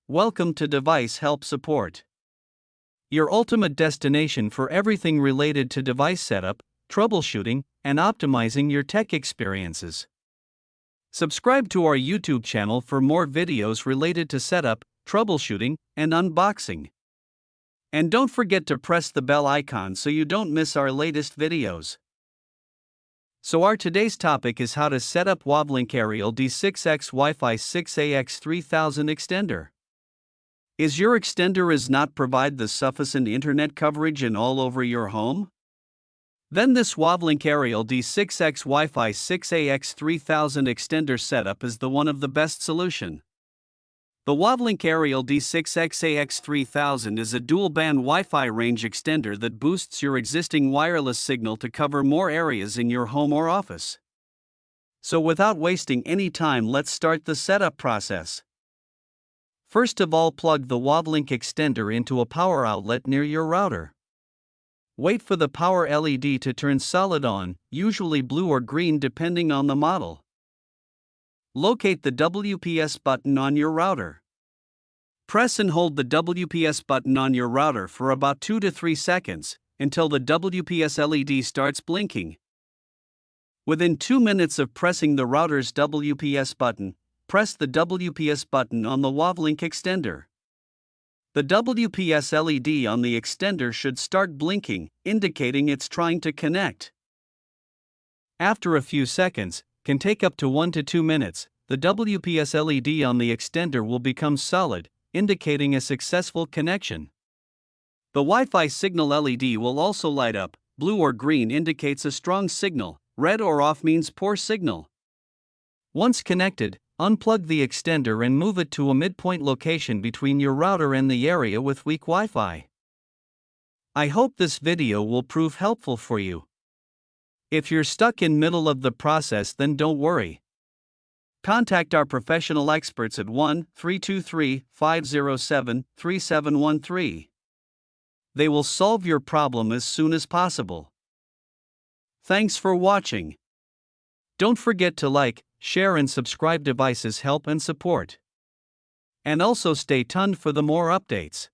Welcome to Device Help Support, your ultimate destination for everything related to device setup, troubleshooting, and optimizing your tech experiences. Subscribe to our YouTube channel for more videos related to setup, troubleshooting, and unboxing. And don't forget to press the bell icon so you don't miss our latest videos. So our today's topic is how to set up WAVLINK Aerial D6X Wi-Fi 6 AX3000 Extender. Is your extender does not provide the sufficient internet coverage in all over your home? Then this Wavlink Aerial D6X Wi-Fi 6 AX3000 Extender setup is the one of the best solution. The Wavlink Aerial D6X AX3000 is a dual-band Wi-Fi range extender that boosts your existing wireless signal to cover more areas in your home or office. So without wasting any time, let's start the setup process. First of all, plug the Wavlink extender into a power outlet near your router. Wait for the power LED to turn solid on, usually blue or green depending on the model. Locate the WPS button on your router. Press and hold the WPS button on your router for about 2 to 3 seconds, until the WPS LED starts blinking. Within 2 minutes of pressing the router's WPS button, press the WPS button on the Wavlink extender. The WPS LED on the extender should start blinking, indicating it's trying to connect. After a few seconds, can take up to 1 to 2 minutes, the WPS LED on the extender will become solid, indicating a successful connection. The Wi-Fi signal LED will also light up. Blue or green indicates a strong signal, red or off means poor signal. Once connected, unplug the extender and move it to a midpoint location between your router and the area with weak Wi-Fi. I hope this video will prove helpful for you. If you're stuck in middle of the process, then don't worry. Contact our professional experts at 1-323-507-3713. They will solve your problem as soon as possible. Thanks for watching. Don't forget to like, share and subscribe. Devices Help and Support. And also stay tuned for the more updates.